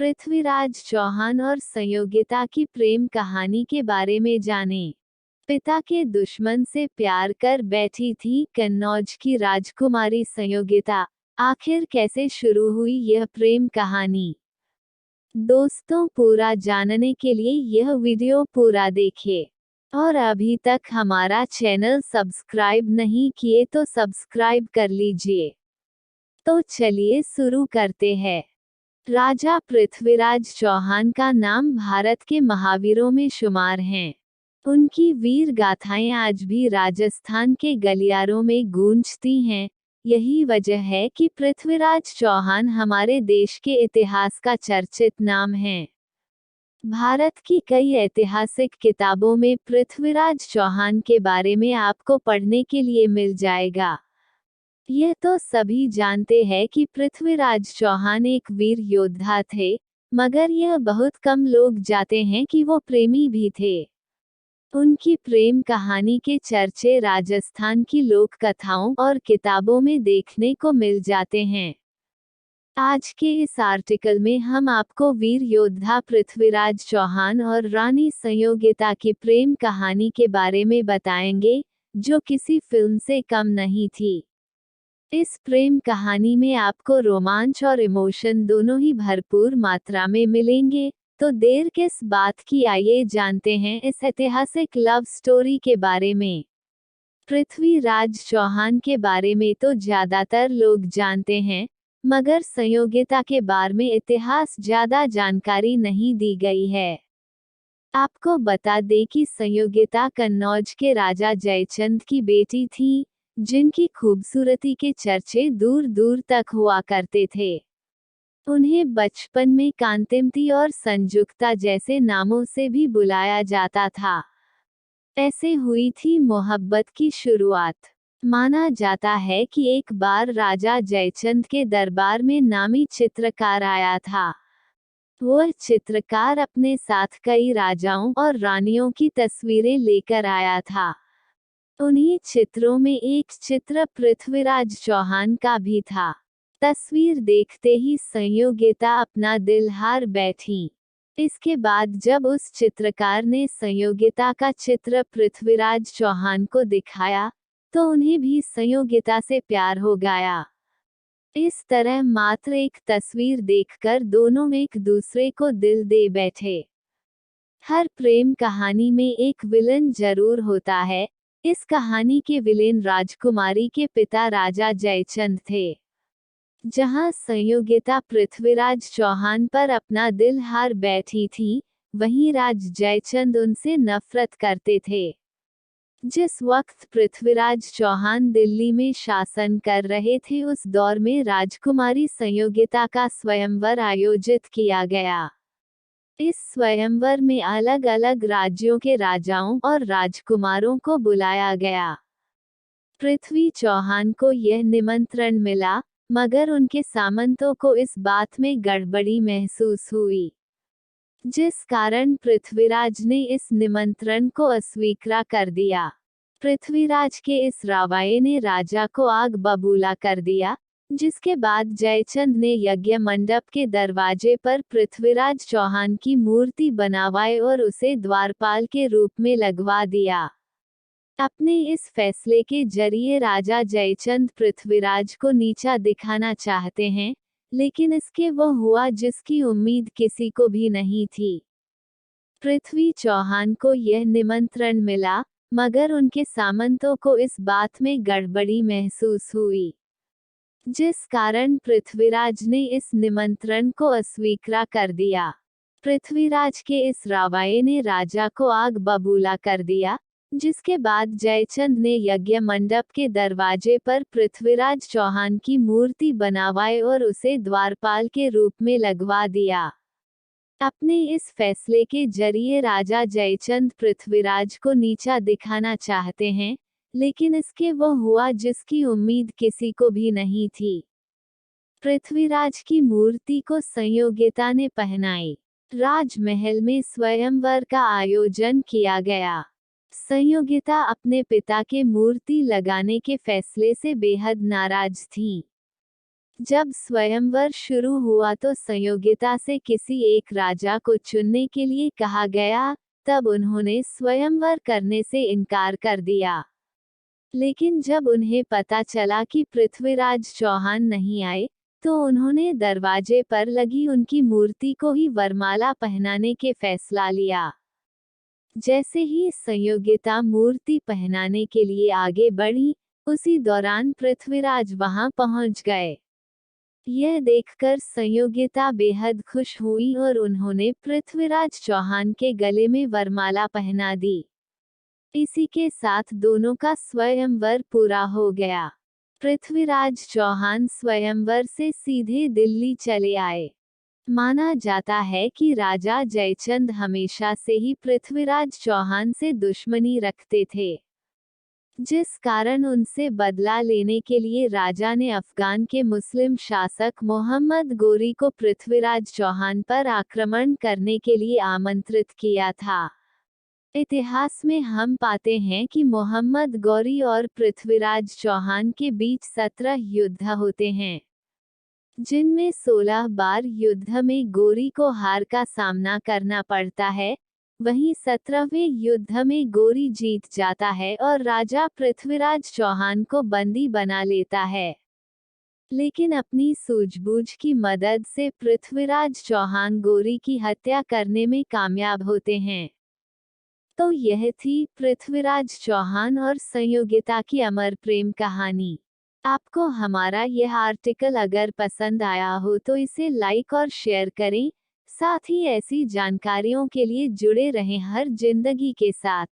पृथ्वीराज चौहान और संयोगिता की प्रेम कहानी के बारे में जानें। पिता के दुश्मन से प्यार कर बैठी थी कन्नौज की राजकुमारी संयोगिता। आखिर कैसे शुरू हुई यह प्रेम कहानी? दोस्तों, पूरा जानने के लिए यह वीडियो पूरा देखिए। और अभी तक हमारा चैनल सब्सक्राइब नहीं किए तो सब्सक्राइब कर लीजिए। तो चलिए शुरू करते हैं। राजा पृथ्वीराज चौहान का नाम भारत के महावीरों में शुमार हैं। उनकी वीर गाथाएं आज भी राजस्थान के गलियारों में गूंजती हैं। यही वजह है कि पृथ्वीराज चौहान हमारे देश के इतिहास का चर्चित नाम है। भारत की कई ऐतिहासिक किताबों में पृथ्वीराज चौहान के बारे में आपको पढ़ने के लिए मिल जाएगा। यह तो सभी जानते हैं कि पृथ्वीराज चौहान एक वीर योद्धा थे, मगर यह बहुत कम लोग जानते हैं कि वो प्रेमी भी थे। उनकी प्रेम कहानी के चर्चे राजस्थान की लोक कथाओं और किताबों में देखने को मिल जाते हैं। आज के इस आर्टिकल में हम आपको वीर योद्धा पृथ्वीराज चौहान और रानी संयोगिता की प्रेम कहानी के बारे में बताएंगे, जो किसी फिल्म से कम नहीं थी। इस प्रेम कहानी में आपको रोमांच और इमोशन दोनों ही भरपूर मात्रा में मिलेंगे। तो देर किस बात की, आइए जानते हैं इस ऐतिहासिक लव स्टोरी के बारे में। पृथ्वीराज चौहान के बारे में तो ज्यादातर लोग जानते हैं, मगर संयोगिता के बारे में इतिहास ज्यादा जानकारी नहीं दी गई है। आपको बता दें कि संयोगिता कन्नौज के राजा जयचंद की बेटी थी, जिनकी खूबसूरती के चर्चे दूर दूर तक हुआ करते थे। उन्हें बचपन में कांतिमती और संजुक्ता जैसे नामों से भी बुलाया जाता था। ऐसे हुई थी मोहब्बत की शुरुआत। माना जाता है कि एक बार राजा जयचंद के दरबार में नामी चित्रकार आया था। वह चित्रकार अपने साथ कई राजाओं और रानियों की तस्वीरें लेकर आया था। उन्हीं चित्रों में एक चित्र पृथ्वीराज चौहान का भी था। तस्वीर देखते ही संयोगिता अपना दिल हार बैठी। इसके बाद जब उस चित्रकार ने संयोगिता का चित्र पृथ्वीराज चौहान को दिखाया, तो उन्हें भी संयोगिता से प्यार हो गया। इस तरह मात्र एक तस्वीर देखकर दोनों एक दूसरे को दिल दे बैठे। हर प्रेम कहानी में एक विलन जरूर होता है। इस कहानी के विलेन राजकुमारी के पिता राजा जयचंद थे। जहां संयोगिता पृथ्वीराज चौहान पर अपना दिल हार बैठी थी, वहीं राज जयचंद उनसे नफरत करते थे। जिस वक्त पृथ्वीराज चौहान दिल्ली में शासन कर रहे थे, उस दौर में राजकुमारी संयोगिता का स्वयंवर आयोजित किया गया। इस स्वयंवर में अलग अलग राज्यों के राजाओं और राजकुमारों को बुलाया गया। पृथ्वी चौहान को यह निमंत्रण मिला, मगर उनके सामंतों को इस बात में गड़बड़ी महसूस हुई, जिस कारण पृथ्वीराज ने इस निमंत्रण को अस्वीकार कर दिया। पृथ्वीराज के इस रवैये ने राजा को आग बबूला कर दिया, जिसके बाद जयचंद ने यज्ञ मंडप के दरवाजे पर पृथ्वीराज चौहान की मूर्ति बनवाई और उसे द्वारपाल के रूप में लगवा दिया। अपने इस फैसले के जरिए राजा जयचंद पृथ्वीराज को नीचा दिखाना चाहते हैं, लेकिन इसके वो हुआ जिसकी उम्मीद किसी को भी नहीं थी। पृथ्वी चौहान को यह निमंत्रण मिला, मगर उनके सामंतों को इस बात में गड़बड़ी महसूस हुई, जिस कारण पृथ्वीराज ने इस निमंत्रण को अस्वीकार कर दिया। पृथ्वीराज के इस रवैये ने राजा को आग बबूला कर दिया, जिसके बाद जयचंद ने यज्ञ मंडप के दरवाजे पर पृथ्वीराज चौहान की मूर्ति बनवाई और उसे द्वारपाल के रूप में लगवा दिया। अपने इस फैसले के जरिए राजा जयचंद पृथ्वीराज को नीचा दिखाना चाहते हैं, लेकिन इसके वो हुआ जिसकी उम्मीद किसी को भी नहीं थी। पृथ्वीराज की मूर्ति को संयोगिता ने पहनाई। राजमहल में स्वयंवर का आयोजन किया गया। संयोगिता अपने पिता के मूर्ति लगाने के फैसले से बेहद नाराज थीं। जब स्वयंवर शुरू हुआ तो संयोगिता से किसी एक राजा को चुनने के लिए कहा गया, तब उन्होंने स्वयंवर करने से इनकार कर दिया। लेकिन जब उन्हें पता चला कि पृथ्वीराज चौहान नहीं आए, तो उन्होंने दरवाजे पर लगी उनकी मूर्ति को ही वरमाला पहनाने के फैसला लिया। जैसे ही संयोगिता मूर्ति पहनाने के लिए आगे बढ़ी, उसी दौरान पृथ्वीराज वहां पहुंच गए। यह देखकर संयोगिता बेहद खुश हुई और उन्होंने पृथ्वीराज चौहान के गले में वरमाला पहना दी। इसी के साथ दोनों का स्वयंवर पूरा हो गया। पृथ्वीराज चौहान स्वयंवर से सीधे दिल्ली चले आए। माना जाता है कि राजा जयचंद हमेशा से ही पृथ्वीराज चौहान से दुश्मनी रखते थे, जिस कारण उनसे बदला लेने के लिए राजा ने अफगान के मुस्लिम शासक मोहम्मद गोरी को पृथ्वीराज चौहान पर आक्रमण करने के लिए आमंत्रित किया था। इतिहास में हम पाते हैं कि मोहम्मद गौरी और पृथ्वीराज चौहान के बीच 17 युद्ध होते हैं, जिनमें 16 बार युद्ध में गोरी को हार का सामना करना पड़ता है। वहीं 17वें युद्ध में गोरी जीत जाता है और राजा पृथ्वीराज चौहान को बंदी बना लेता है। लेकिन अपनी सूझबूझ की मदद से पृथ्वीराज चौहान गोरी की हत्या करने में कामयाब होते हैं। तो यह थी पृथ्वीराज चौहान और संयोगिता की अमर प्रेम कहानी। आपको हमारा यह आर्टिकल अगर पसंद आया हो तो इसे लाइक और शेयर करें। साथ ही ऐसी जानकारियों के लिए जुड़े रहें हर जिंदगी के साथ।